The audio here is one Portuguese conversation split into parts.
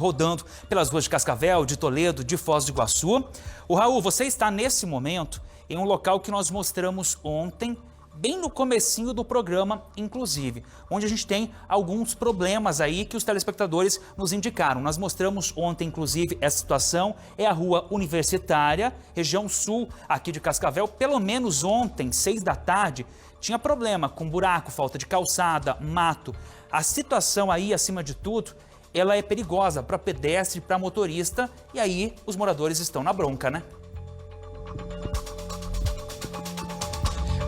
rodando pelas ruas de Cascavel, de Toledo, de Foz do Iguaçu. O Raul, você está nesse momento em um local que nós mostramos ontem, bem no comecinho do programa, inclusive, onde a gente tem alguns problemas aí que os telespectadores nos indicaram. Nós mostramos ontem, inclusive, essa situação, é a Rua Universitária, região sul aqui de Cascavel. Pelo menos ontem, 6 da tarde, tinha problema com buraco, falta de calçada, mato. A situação aí, acima de tudo, ela é perigosa para pedestre, para motorista, e aí os moradores estão na bronca, né?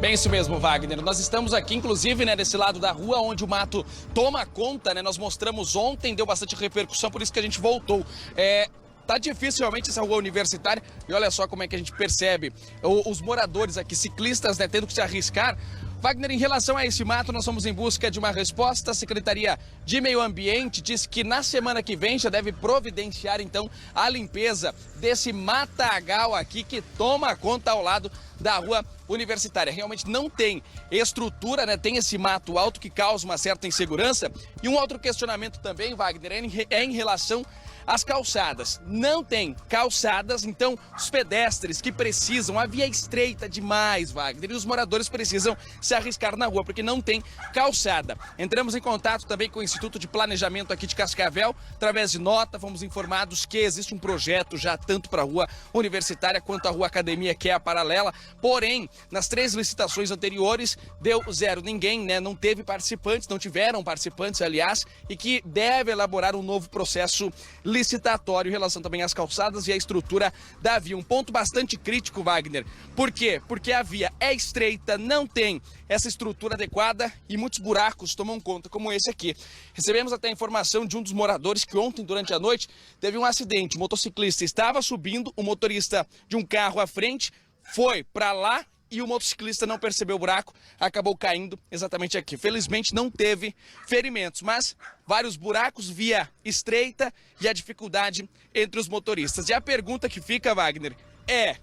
Bem, isso mesmo, Wagner. Nós estamos aqui, inclusive, desse lado da rua, onde o mato toma conta, Nós mostramos ontem, deu bastante repercussão, por isso que a gente voltou. Tá difícil realmente essa rua universitária e olha só como é que a gente percebe os moradores aqui, ciclistas, tendo que se arriscar. Wagner, em relação a esse mato, nós somos em busca de uma resposta. A Secretaria de Meio Ambiente disse que na semana que vem já deve providenciar, então, a limpeza desse matagal aqui que toma conta ao lado da rua universitária. Realmente não tem estrutura, tem esse mato alto que causa uma certa insegurança. E um outro questionamento também, Wagner, é em relação às calçadas. Não tem calçadas, então os pedestres que precisam, a via é estreita demais, Wagner, e os moradores precisam se arriscar na rua porque não tem calçada. Entramos em contato também com o Instituto de Planejamento aqui de Cascavel, através de nota, fomos informados que existe um projeto já tanto para a rua universitária quanto a rua academia, que é a paralela, porém, nas 3 licitações anteriores, deu 0 ninguém, não teve participantes, não tiveram participantes, aliás, e que deve elaborar um novo processo licitatório em relação também às calçadas e à estrutura da via. Um ponto bastante crítico, Wagner. Por quê? Porque a via é estreita, não tem essa estrutura adequada e muitos buracos tomam conta, como esse aqui. Recebemos até a informação de um dos moradores que ontem, durante a noite, teve um acidente. O motociclista estava subindo, o motorista de um carro à frente foi para lá e o motociclista não percebeu o buraco, acabou caindo exatamente aqui. Felizmente não teve ferimentos, mas vários buracos, via estreita e a dificuldade entre os motoristas. E a pergunta que fica, Wagner, é: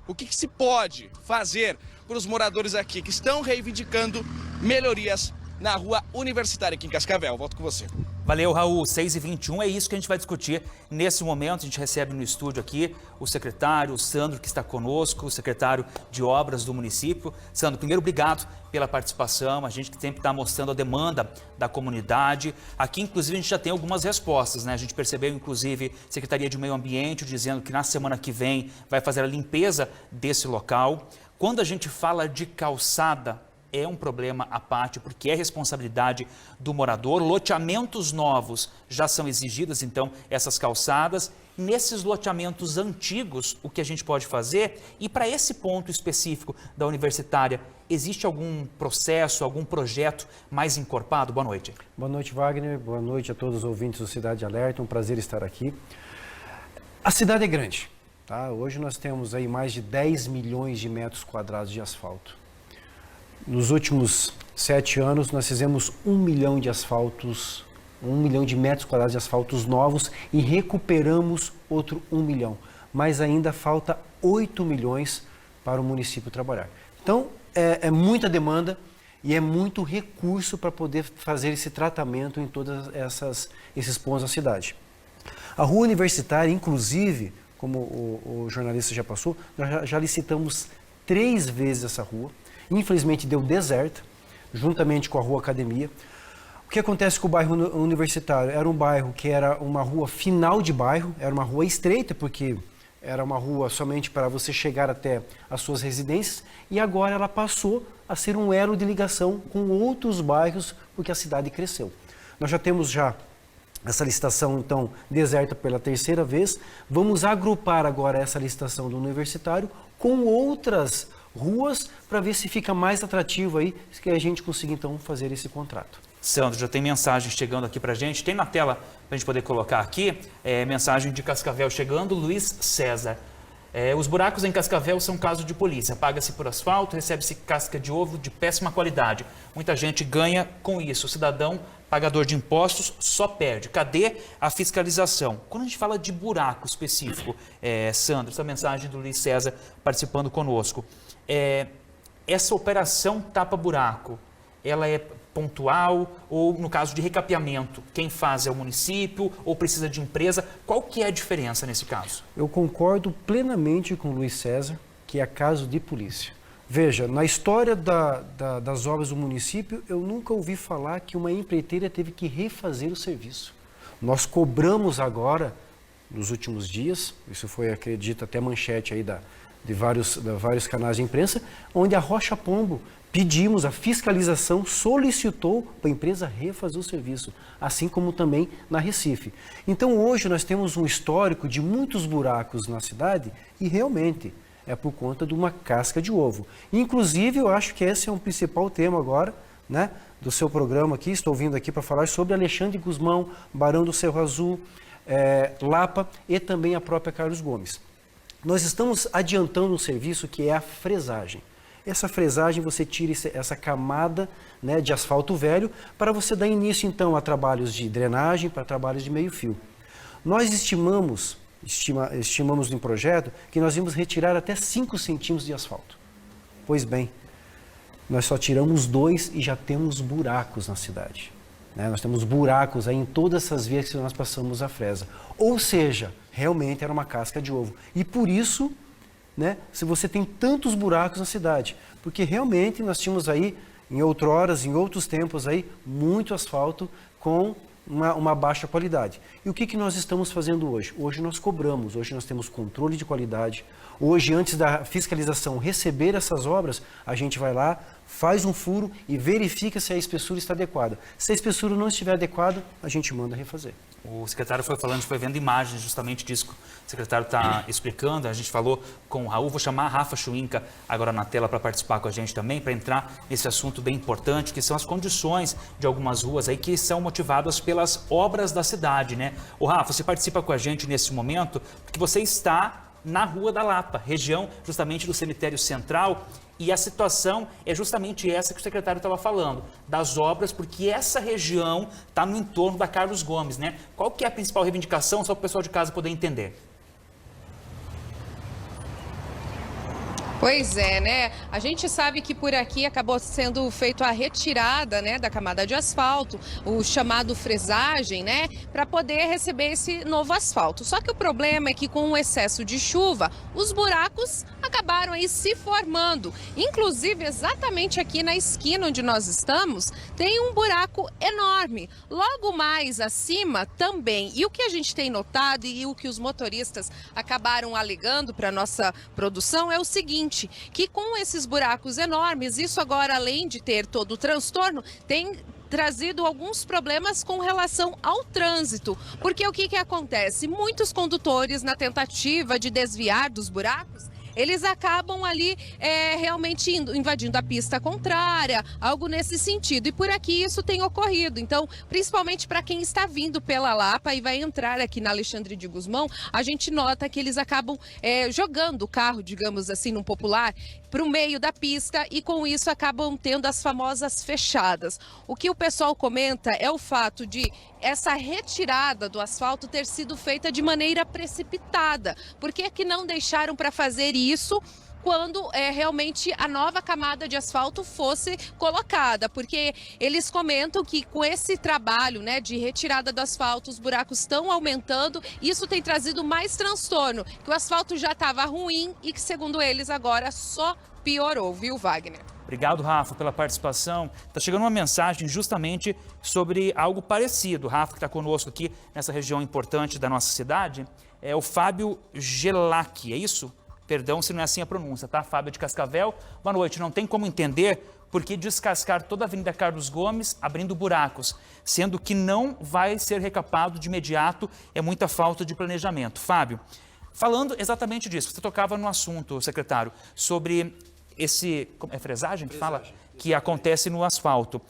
o que se pode fazer para os moradores aqui que estão reivindicando melhorias na rua universitária aqui em Cascavel? Volto com você. Valeu, Raul. 6h21, é isso que a gente vai discutir nesse momento. A gente recebe no estúdio aqui o secretário, o Sandro, que está conosco, o secretário de obras do município. Sandro, primeiro, obrigado pela participação. A gente que sempre está mostrando a demanda da comunidade. Aqui, inclusive, a gente já tem algumas respostas, A gente percebeu, inclusive, a Secretaria de Meio Ambiente dizendo que na semana que vem vai fazer a limpeza desse local. Quando a gente fala de calçada, é um problema à parte, porque é responsabilidade do morador. Loteamentos novos já são exigidas, então, essas calçadas. Nesses loteamentos antigos, o que a gente pode fazer? E para esse ponto específico da universitária, existe algum processo, algum projeto mais encorpado? Boa noite. Boa noite, Wagner. Boa noite a todos os ouvintes do Cidade Alerta. Um prazer estar aqui. A cidade é grande, tá? Hoje nós temos aí mais de 10 milhões de metros quadrados de asfalto. Nos últimos 7 anos, nós fizemos 1 milhão de asfaltos, 1 milhão de metros quadrados de asfaltos novos e recuperamos outro 1 milhão. Mas ainda falta 8 milhões para o município trabalhar. Então, é muita demanda e é muito recurso para poder fazer esse tratamento em todos esses pontos da cidade. A rua universitária, inclusive, como o jornalista já passou, nós já licitamos 3 vezes essa rua. Infelizmente deu deserto, juntamente com a Rua Academia. O que acontece com o bairro universitário? Era um bairro que era uma rua final de bairro, era uma rua estreita, porque era uma rua somente para você chegar até as suas residências, e agora ela passou a ser um elo de ligação com outros bairros, porque a cidade cresceu. Nós já temos essa licitação, então, deserta pela 3ª vez. Vamos agrupar agora essa licitação do universitário com outras ruas para ver se fica mais atrativo aí, que a gente consiga então fazer esse contrato. Sandro, já tem mensagem chegando aqui para a gente, tem na tela para a gente poder colocar aqui, mensagem de Cascavel chegando, Luiz César. Os buracos em Cascavel são caso de polícia, paga-se por asfalto, recebe-se casca de ovo de péssima qualidade. Muita gente ganha com isso, o cidadão pagador de impostos só perde. Cadê a fiscalização? Quando a gente fala de buraco específico, Sandro, essa mensagem do Luiz César participando conosco, essa operação tapa-buraco, ela é pontual ou, no caso de recapeamento, quem faz é o município ou precisa de empresa? Qual que é a diferença nesse caso? Eu concordo plenamente com o Luiz César, que é caso de polícia. Veja, na história das obras do município, eu nunca ouvi falar que uma empreiteira teve que refazer o serviço. Nós cobramos agora, nos últimos dias, isso foi, acredito, até manchete aí de vários canais de imprensa, onde a Rocha Pombo pedimos, a fiscalização solicitou para a empresa refazer o serviço, assim como também na Recife. Então hoje nós temos um histórico de muitos buracos na cidade e realmente é por conta de uma casca de ovo. Inclusive eu acho que esse é um principal tema agora, né, do seu programa aqui, estou vindo aqui para falar sobre Alexandre Gusmão, Barão do Cerro Azul, Lapa e também a própria Carlos Gomes. Nós estamos adiantando um serviço que é a fresagem. Essa fresagem você tira essa camada, né, de asfalto velho para você dar início então a trabalhos de drenagem, para trabalhos de meio fio. Nós estimamos no projeto que nós íamos retirar até 5 centímetros de asfalto. Pois bem, nós só tiramos 2 e já temos buracos na cidade. Né? Nós temos buracos aí em todas essas vias que nós passamos a fresa. Ou seja, realmente era uma casca de ovo. E por isso, né, se você tem tantos buracos na cidade, porque realmente nós tínhamos aí, em outros tempos aí, muito asfalto com uma baixa qualidade. E o que nós estamos fazendo hoje? Hoje nós cobramos, hoje nós temos controle de qualidade. Hoje, antes da fiscalização receber essas obras, a gente vai lá, faz um furo e verifica se a espessura está adequada. Se a espessura não estiver adequada, a gente manda refazer. O secretário foi falando, foi vendo imagens justamente disso que o secretário está explicando. A gente falou com o Raul, vou chamar a Rafa Schwinka agora na tela para participar com a gente também, para entrar nesse assunto bem importante, que são as condições de algumas ruas aí que são motivadas pelas obras da cidade, né? O Rafa, você participa com a gente nesse momento, porque você está na Rua da Lapa, região justamente do cemitério central, e a situação é justamente essa que o secretário estava falando, das obras, porque essa região está no entorno da Carlos Gomes, né? Qual que é a principal reivindicação, só para o pessoal de casa poder entender? Pois é, né? A gente sabe que por aqui acabou sendo feita a retirada, né, da camada de asfalto, o chamado fresagem, né, para poder receber esse novo asfalto. Só que o problema é que com o excesso de chuva, os buracos acabaram aí se formando. Inclusive, exatamente aqui na esquina onde nós estamos, tem um buraco enorme. Logo mais acima também. E o que a gente tem notado e o que os motoristas acabaram alegando para a nossa produção é o seguinte, que com esses buracos enormes, isso agora, além de ter todo o transtorno, tem trazido alguns problemas com relação ao trânsito. Porque o que acontece? Muitos condutores, na tentativa de desviar dos buracos, eles acabam ali realmente invadindo a pista contrária, algo nesse sentido. E por aqui isso tem ocorrido. Então, principalmente para quem está vindo pela Lapa e vai entrar aqui na Alexandre de Gusmão, a gente nota que eles acabam jogando o carro, digamos assim, no popular, para o meio da pista e com isso acabam tendo as famosas fechadas. O que o pessoal comenta é o fato de essa retirada do asfalto ter sido feita de maneira precipitada. Por que que não deixaram para fazer isso quando realmente a nova camada de asfalto fosse colocada? Porque eles comentam que com esse trabalho, né, de retirada do asfalto, os buracos estão aumentando, isso tem trazido mais transtorno, que o asfalto já estava ruim e que, segundo eles, agora só piorou, viu, Wagner? Obrigado, Rafa, pela participação. Está chegando uma mensagem justamente sobre algo parecido. Rafa, que está conosco aqui nessa região importante da nossa cidade, é o Fábio Gelac, é isso? Perdão se não é assim a pronúncia, tá? Fábio de Cascavel. Boa noite. Não tem como entender por que descascar toda a Avenida Carlos Gomes abrindo buracos, sendo que não vai ser recapado de imediato, é muita falta de planejamento. Fábio, falando exatamente disso, você tocava no assunto, secretário, sobre esse... É fresagem que fala? Que acontece no asfalto.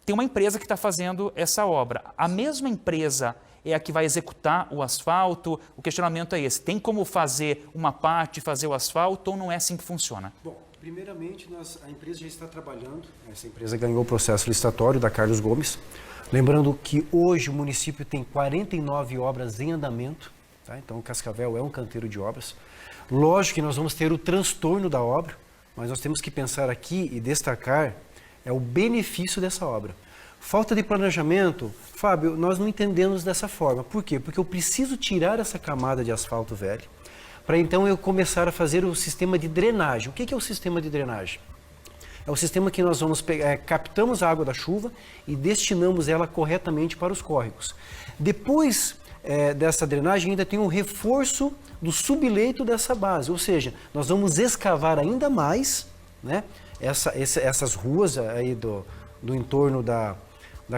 Tem uma empresa que está fazendo essa obra. A mesma empresa é a que vai executar o asfalto? O questionamento é esse. Tem como fazer uma parte, fazer o asfalto, ou não é assim que funciona? Bom, primeiramente, a empresa já está trabalhando. Essa empresa ganhou o processo licitatório da Carlos Gomes. Lembrando que hoje o município tem 49 obras em andamento. Tá? Então, Cascavel é um canteiro de obras. Lógico que nós vamos ter o transtorno da obra, mas nós temos que pensar aqui e destacar o benefício dessa obra. Falta de planejamento, Fábio, nós não entendemos dessa forma. Por quê? Porque eu preciso tirar essa camada de asfalto velho, para então eu começar a fazer o sistema de drenagem. O que é o sistema de drenagem? É o sistema que nós vamos captamos a água da chuva e destinamos ela corretamente para os córregos. Depois dessa drenagem ainda tem um reforço do subleito dessa base, ou seja, nós vamos escavar ainda mais, né, essas ruas aí do entorno da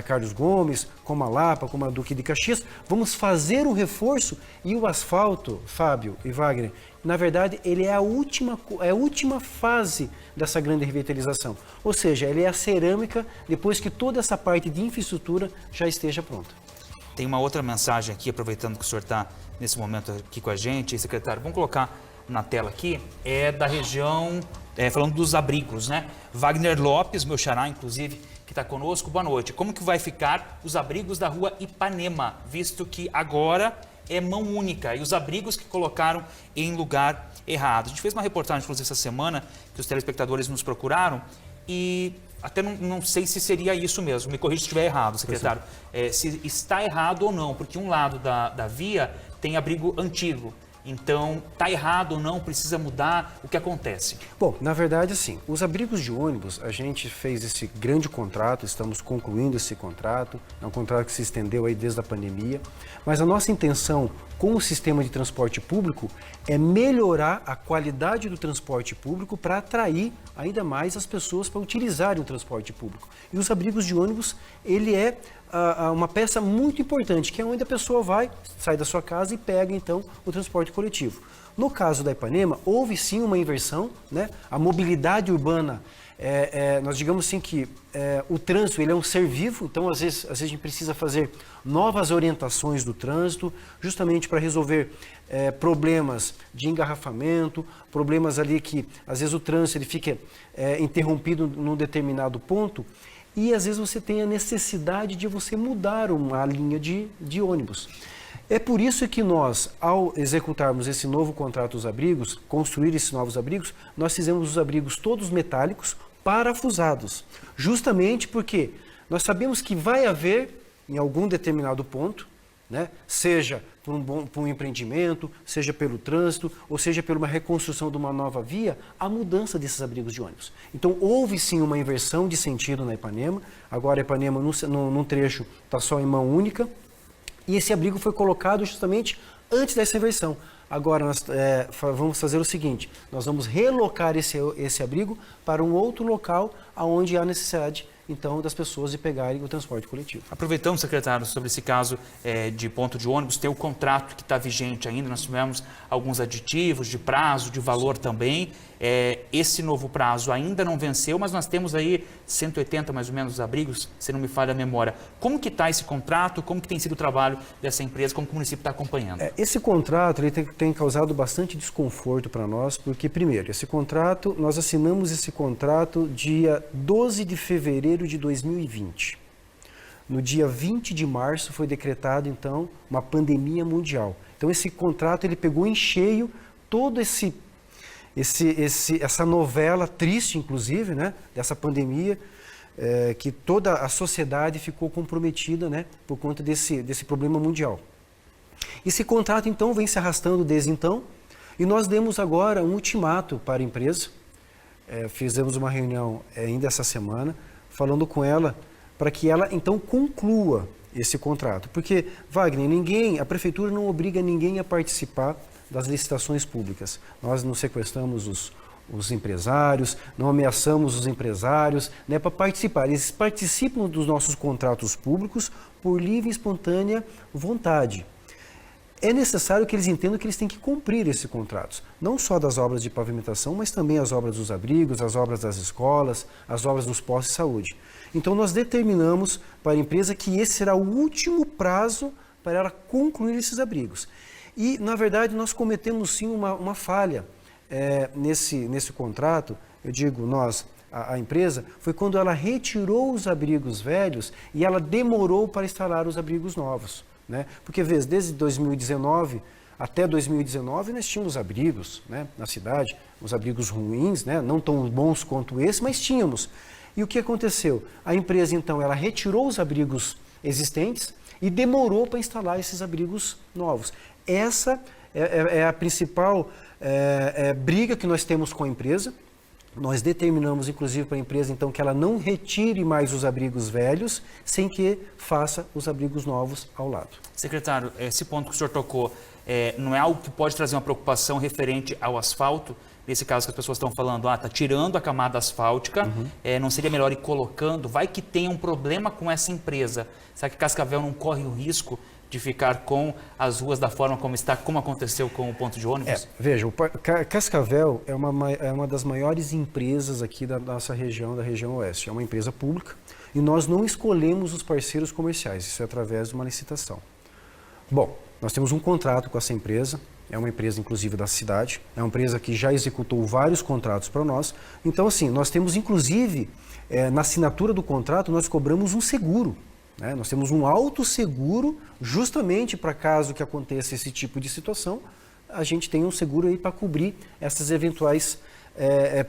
Carlos Gomes, como a Lapa, como a Duque de Caxias, vamos fazer o reforço e o asfalto, Fábio e Wagner, na verdade, ele é a última fase dessa grande revitalização. Ou seja, ele é a cerâmica depois que toda essa parte de infraestrutura já esteja pronta. Tem uma outra mensagem aqui, aproveitando que o senhor está nesse momento aqui com a gente, secretário, vamos colocar na tela aqui, é da região, falando dos abrigos, né? Wagner Lopes, meu xará, inclusive, que está conosco, boa noite. Como que vai ficar os abrigos da rua Ipanema, visto que agora é mão única e os abrigos que colocaram em lugar errado? A gente fez uma reportagem, inclusive, essa semana, que os telespectadores nos procuraram e até não sei se seria isso mesmo, me corrija se estiver errado, secretário, se está errado ou não, porque um lado da via tem abrigo antigo. Então, está errado ou não, precisa mudar, o que acontece? Bom, na verdade, sim. Os abrigos de ônibus, a gente fez esse grande contrato, estamos concluindo esse contrato, é um contrato que se estendeu aí desde a pandemia, mas a nossa intenção com o sistema de transporte público é melhorar a qualidade do transporte público para atrair ainda mais as pessoas para utilizarem o transporte público. E os abrigos de ônibus, ele é uma peça muito importante, que é onde a pessoa vai, sai da sua casa e pega, então, o transporte coletivo. No caso da Ipanema, houve sim uma inversão, né? A mobilidade urbana, nós digamos assim que o trânsito ele é um ser vivo, então às vezes a gente precisa fazer novas orientações do trânsito, justamente para resolver problemas de engarrafamento, problemas ali que às vezes o trânsito ele fica interrompido num determinado ponto, e às vezes você tem a necessidade de você mudar uma linha de ônibus. É por isso que nós, ao executarmos esse novo contrato dos abrigos, construir esses novos abrigos, nós fizemos os abrigos todos metálicos, parafusados. Justamente porque nós sabemos que vai haver, em algum determinado ponto, né, seja por um empreendimento, seja pelo trânsito, ou seja por uma reconstrução de uma nova via, a mudança desses abrigos de ônibus. Então, houve sim uma inversão de sentido na Ipanema, agora a Ipanema num trecho está só em mão única, e esse abrigo foi colocado justamente antes dessa inversão. Agora nós vamos fazer o seguinte, nós vamos relocar esse abrigo para um outro local onde há necessidade, então, das pessoas de pegarem o transporte coletivo. Aproveitando, secretário, sobre esse caso de ponto de ônibus, tem o contrato que está vigente ainda, nós tivemos alguns aditivos de prazo, de valor também. Esse novo prazo ainda não venceu, mas nós temos aí 180 mais ou menos abrigos, se não me falha a memória. Como que está esse contrato? Como que tem sido o trabalho dessa empresa? Como que o município está acompanhando? Esse contrato ele tem causado bastante desconforto para nós, porque, primeiro, nós assinamos esse contrato dia 12 de fevereiro de 2020. No dia 20 de março foi decretado, então, uma pandemia mundial. Então, esse contrato ele pegou em cheio todo essa novela triste, inclusive, né, dessa pandemia, que toda a sociedade ficou comprometida, né, por conta desse problema mundial. Esse contrato, então, vem se arrastando desde então, e nós demos agora um ultimato para a empresa, fizemos uma reunião ainda essa semana, falando com ela para que ela, então, conclua esse contrato. Porque, Wagner, a prefeitura não obriga ninguém a participar das licitações públicas. Nós não sequestramos os empresários, não ameaçamos os empresários, né, para participar. Eles participam dos nossos contratos públicos por livre e espontânea vontade. É necessário que eles entendam que eles têm que cumprir esses contratos, não só das obras de pavimentação, mas também as obras dos abrigos, as obras das escolas, as obras dos postos de saúde. Então nós determinamos para a empresa que esse será o último prazo para ela concluir esses abrigos. E, na verdade, nós cometemos sim uma falha nesse contrato, eu digo nós, a empresa, foi quando ela retirou os abrigos velhos e ela demorou para instalar os abrigos novos. Né? Porque, desde 2019 até 2019 nós tínhamos abrigos, né, na cidade, os abrigos ruins, né, não tão bons quanto esse, mas tínhamos. E o que aconteceu? A empresa, então, ela retirou os abrigos existentes e demorou para instalar esses abrigos novos. Essa é a principal briga que nós temos com a empresa. Nós determinamos, inclusive, para a empresa, então, que ela não retire mais os abrigos velhos, sem que faça os abrigos novos ao lado. Secretário, esse ponto que o senhor tocou, não é algo que pode trazer uma preocupação referente ao asfalto? Nesse caso que as pessoas estão falando, está tirando a camada asfáltica, não seria melhor ir colocando? Vai que tenha um problema com essa empresa. Será que Cascavel não corre o risco de ficar com as ruas da forma como está, como aconteceu com o ponto de ônibus? Veja, Cascavel é uma das maiores empresas aqui da nossa região, da região oeste. É uma empresa pública e nós não escolhemos os parceiros comerciais, isso é através de uma licitação. Bom, nós temos um contrato com essa empresa, é uma empresa inclusive da cidade, é uma empresa que já executou vários contratos para nós. Então, assim, nós temos inclusive, na assinatura do contrato, nós cobramos um seguro. Nós temos um autosseguro justamente para caso que aconteça esse tipo de situação, a gente tem um seguro aí para cobrir esses eventuais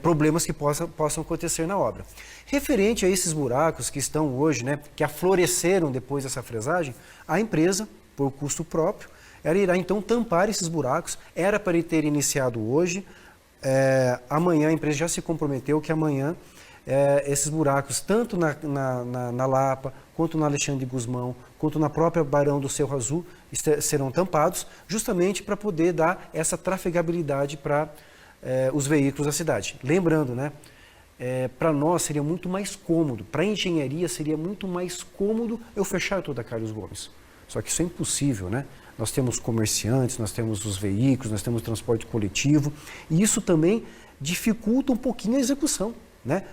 problemas que possam acontecer na obra. Referente a esses buracos que estão hoje, que afloreceram depois dessa fresagem, a empresa, por custo próprio, ela irá então tampar esses buracos, era para ele ter iniciado hoje, amanhã a empresa já se comprometeu que amanhã esses buracos, tanto na Lapa, quanto na Alexandre de Gusmão, quanto na própria Barão do Cerro Azul, serão tampados, justamente para poder dar essa trafegabilidade para os veículos da cidade. Lembrando, para nós seria muito mais cômodo, para a engenharia seria muito mais cômodo eu fechar toda a Carlos Gomes. Só que isso é impossível, Nós temos comerciantes, nós temos os veículos, nós temos transporte coletivo, e isso também dificulta um pouquinho a execução.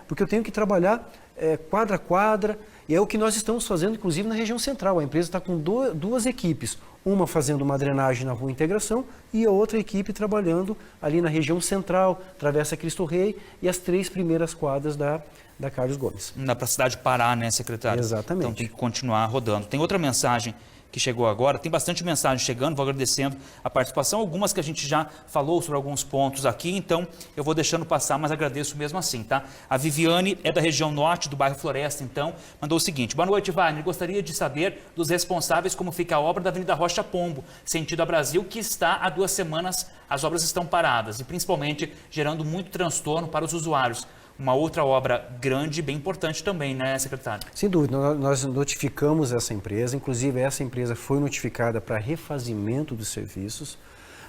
Porque eu tenho que trabalhar quadra a quadra, e é o que nós estamos fazendo, inclusive, na região central. A empresa está com duas equipes, uma fazendo uma drenagem na Rua Integração e a outra equipe trabalhando ali na região central, Travessa Cristo Rei e as 3 primeiras quadras da Carlos Gomes. Não dá para a cidade parar, secretário? Exatamente. Então tem que continuar rodando. Tem outra mensagem que chegou agora, tem bastante mensagem chegando, vou agradecendo a participação, algumas que a gente já falou sobre alguns pontos aqui, então eu vou deixando passar, mas agradeço mesmo assim, tá? A Viviane é da região norte, do bairro Floresta, então, mandou o seguinte: boa noite, Wagner, gostaria de saber dos responsáveis como fica a obra da Avenida Rocha Pombo, sentido a Brasil, que está há 2 semanas, as obras estão paradas e principalmente gerando muito transtorno para os usuários. Uma outra obra grande, bem importante também, secretário? Sem dúvida, nós notificamos essa empresa, inclusive essa empresa foi notificada para refazimento dos serviços.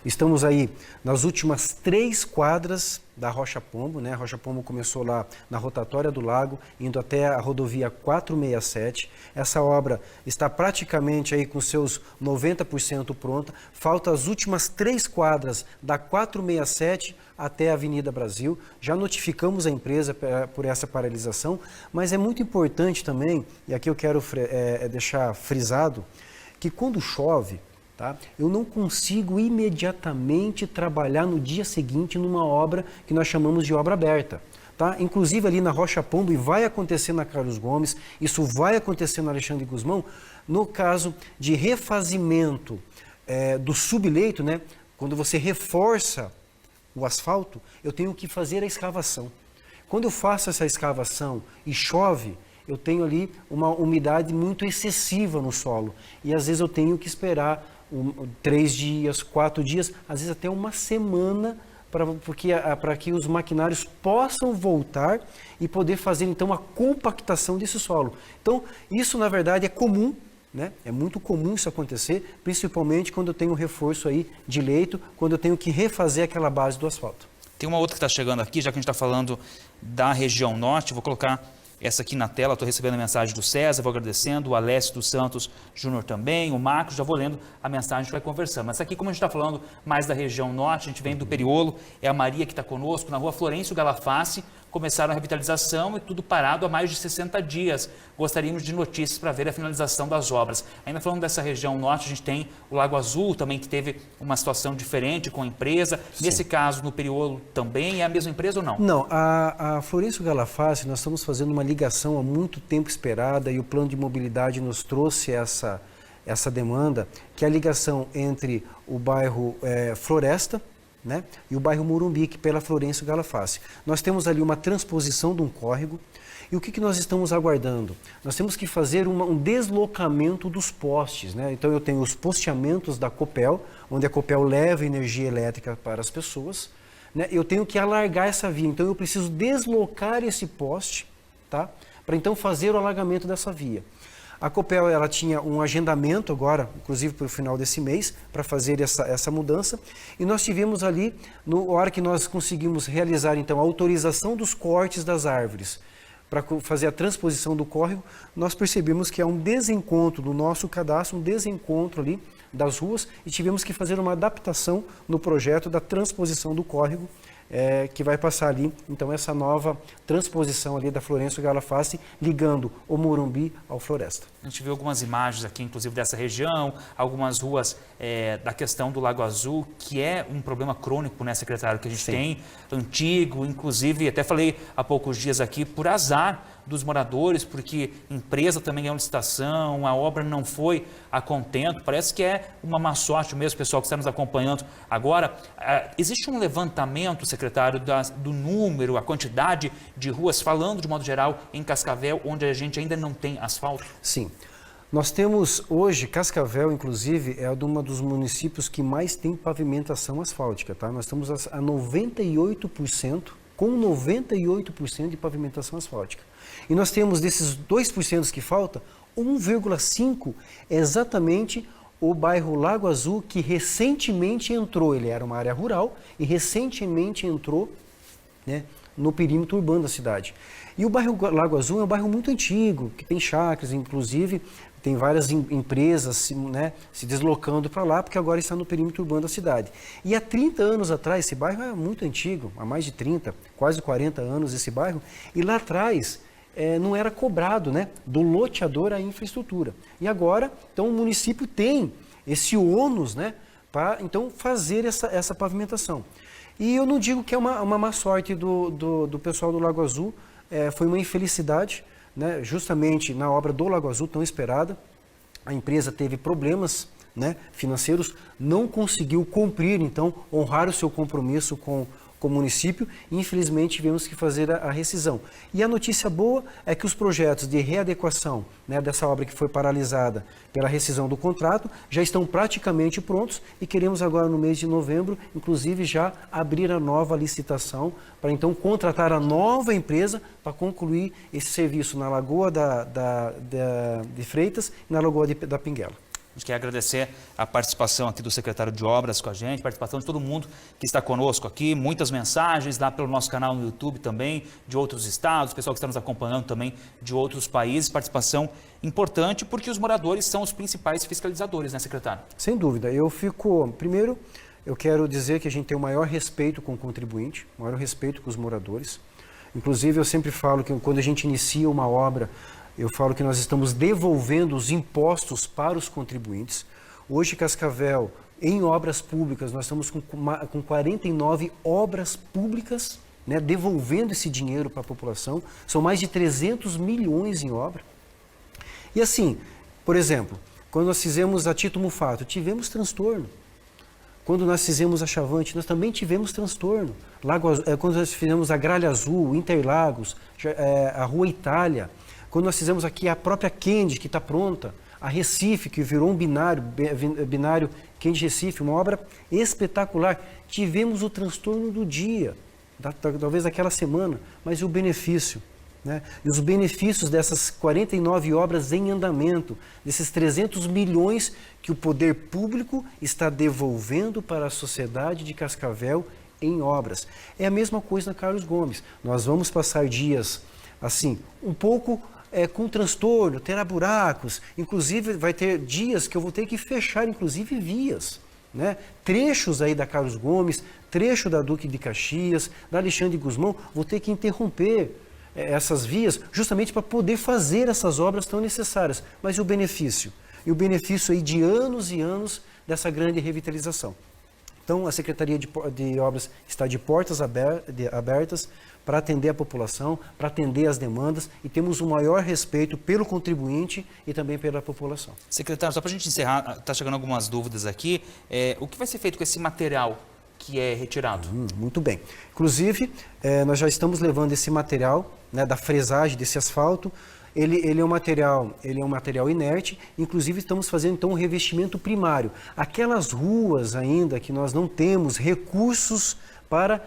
Estamos aí nas últimas 3 quadras da Rocha Pombo, A Rocha Pombo começou lá na rotatória do Lago, indo até a rodovia 467. Essa obra está praticamente aí com seus 90% pronta. Falta as últimas 3 quadras da 467 até a Avenida Brasil. Já notificamos a empresa por essa paralisação, mas é muito importante também, e aqui eu quero deixar frisado, que quando chove, eu não consigo imediatamente trabalhar no dia seguinte numa obra que nós chamamos de obra aberta. Inclusive ali na Rocha Pombo, e vai acontecer na Carlos Gomes, isso vai acontecer na Alexandre de Gusmão, no caso de refazimento do subleito, quando você reforça o asfalto, eu tenho que fazer a escavação. Quando eu faço essa escavação e chove, eu tenho ali uma umidade muito excessiva no solo, e às vezes eu tenho que esperar 3 dias, 4 dias, às vezes até uma semana, para que os maquinários possam voltar e poder fazer então a compactação desse solo. Então, isso na verdade é comum, É muito comum isso acontecer, principalmente quando eu tenho reforço aí de leito, quando eu tenho que refazer aquela base do asfalto. Tem uma outra que está chegando aqui, já que a gente está falando da região norte, vou colocar essa aqui na tela, estou recebendo a mensagem do César, vou agradecendo, o Alessio dos Santos Júnior também, o Marcos, já vou lendo a mensagem, a gente vai conversando. Mas aqui, como a gente está falando mais da região norte, a gente vem do Periolo, é a Maria que está conosco, na rua Florencio Galaface, começaram a revitalização e tudo parado há mais de 60 dias. Gostaríamos de notícias para ver a finalização das obras. Ainda falando dessa região norte, a gente tem o Lago Azul também, que teve uma situação diferente com a empresa. Sim. Nesse caso, no Periolo também, é a mesma empresa ou não? Não, a Florencio Galaface, nós estamos fazendo uma ligação há muito tempo esperada e o plano de mobilidade nos trouxe essa demanda, que é a ligação entre o bairro Floresta, né? E o bairro Morumbi, que pela Florencio Galafassi. Nós temos ali uma transposição de um córrego. E o que nós estamos aguardando? Nós temos que fazer um deslocamento dos postes, né? Então eu tenho os posteamentos da Copel, onde a Copel leva energia elétrica para as pessoas, né? Eu tenho que alargar essa via, então eu preciso deslocar esse poste, tá? Para então fazer o alargamento dessa via. A Copel, ela tinha um agendamento agora, inclusive para o final desse mês, para fazer essa mudança. E nós tivemos ali, na hora que nós conseguimos realizar então a autorização dos cortes das árvores, para fazer a transposição do córrego, nós percebemos que há um desencontro do nosso cadastro, um desencontro ali das ruas, e tivemos que fazer uma adaptação no projeto da transposição do córrego, que vai passar ali, então, essa nova transposição ali da Florencio Galafassi, ligando o Morumbi ao Floresta. A gente viu algumas imagens aqui, inclusive dessa região, algumas ruas da questão do Lago Azul, que é um problema crônico, né, secretário, que a gente tem, antigo, inclusive, até falei há poucos dias aqui, por azar dos moradores, porque empresa também é uma licitação, a obra não foi a contento, parece que é uma má sorte mesmo, pessoal que está nos acompanhando agora. Existe um levantamento, secretário, do número, a quantidade de ruas, falando de modo geral, em Cascavel, onde a gente ainda não tem asfalto? Sim. Nós temos hoje, Cascavel, inclusive, é um dos municípios que mais tem pavimentação asfáltica, tá? Nós estamos a 98%, com 98% de pavimentação asfáltica. E nós temos desses 2% que falta, 1,5% é exatamente o bairro Lago Azul, que recentemente entrou, ele era uma área rural, e recentemente entrou, né, no perímetro urbano da cidade. E o bairro Lago Azul é um bairro muito antigo, que tem chácaras, inclusive tem várias empresas, né, se deslocando para lá, porque agora está no perímetro urbano da cidade. E há 30 anos atrás, esse bairro é muito antigo, há mais de 30, quase 40 anos esse bairro, e lá atrás não era cobrado, né, do loteador a infraestrutura. E agora, então, o município tem esse ônus, né, para então fazer essa pavimentação. E eu não digo que é uma má sorte do pessoal do Lago Azul, foi uma infelicidade, né, justamente na obra do Lago Azul, tão esperada. A empresa teve problemas, né, financeiros, não conseguiu cumprir, então, honrar o seu compromisso com o município, e infelizmente tivemos que fazer a rescisão. E a notícia boa é que os projetos de readequação, né, dessa obra que foi paralisada pela rescisão do contrato já estão praticamente prontos, e queremos agora no mês de novembro, inclusive já abrir a nova licitação para então contratar a nova empresa para concluir esse serviço na Lagoa de Freitas e na Lagoa da Pinguela. A gente quer agradecer a participação aqui do secretário de Obras com a gente, participação de todo mundo que está conosco aqui, muitas mensagens lá pelo nosso canal no YouTube também, de outros estados, pessoal que está nos acompanhando também de outros países, participação importante porque os moradores são os principais fiscalizadores, né, secretário? Sem dúvida. Primeiro, eu quero dizer que a gente tem o maior respeito com o contribuinte, o maior respeito com os moradores. Inclusive, eu sempre falo que quando a gente inicia uma obra, eu falo que nós estamos devolvendo os impostos para os contribuintes. Hoje, Cascavel, em obras públicas, nós estamos com 49 obras públicas, né, devolvendo esse dinheiro para a população. São mais de 300 milhões em obra. E assim, por exemplo, quando nós fizemos a Tito Mufato, tivemos transtorno. Quando nós fizemos a Chavante, nós também tivemos transtorno. Quando nós fizemos a Gralha Azul, Interlagos, a Rua Itália, quando nós fizemos aqui a própria Kendi, que está pronta, a Recife, que virou um binário Kendi-Recife, uma obra espetacular. Tivemos o transtorno do dia, talvez daquela semana, mas e o benefício? Né? E os benefícios dessas 49 obras em andamento, desses 300 milhões que o poder público está devolvendo para a sociedade de Cascavel em obras. É a mesma coisa na Carlos Gomes. Nós vamos passar dias assim, um pouco com transtorno, terá buracos, inclusive vai ter dias que eu vou ter que fechar, inclusive, vias, né? Trechos aí da Carlos Gomes, trecho da Duque de Caxias, da Alexandre de Gusmão, vou ter que interromper essas vias justamente para poder fazer essas obras tão necessárias. Mas e o benefício? E o benefício aí de anos e anos dessa grande revitalização. Então, a Secretaria de Obras está de portas abertas para atender a população, para atender as demandas, e temos o maior respeito pelo contribuinte e também pela população. Secretário, só para a gente encerrar, está chegando algumas dúvidas aqui, o que vai ser feito com esse material que é retirado? Muito bem. Inclusive, nós já estamos levando esse material, né, da fresagem desse asfalto. Ele é um material inerte, inclusive estamos fazendo então um revestimento primário. Aquelas ruas ainda que nós não temos recursos para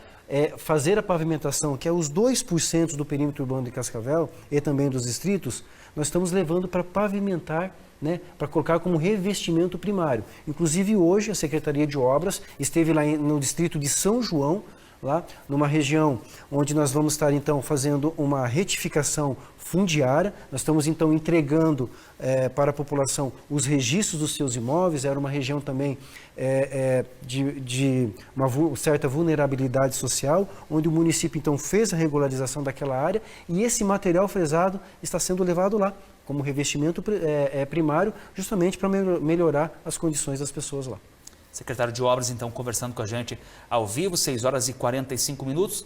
fazer a pavimentação, que é os 2% do perímetro urbano de Cascavel e também dos distritos, nós estamos levando para pavimentar, né, para colocar como revestimento primário. Inclusive hoje a Secretaria de Obras esteve lá no distrito de São João, lá numa região onde nós vamos estar então fazendo uma retificação fundiária. Nós estamos então entregando para a população os registros dos seus imóveis. Era uma região também de uma certa vulnerabilidade social, onde o município então fez a regularização daquela área e esse material fresado está sendo levado lá como revestimento primário, justamente para melhorar as condições das pessoas lá. Secretário de Obras, então, conversando com a gente ao vivo, 6 horas e 45 minutos.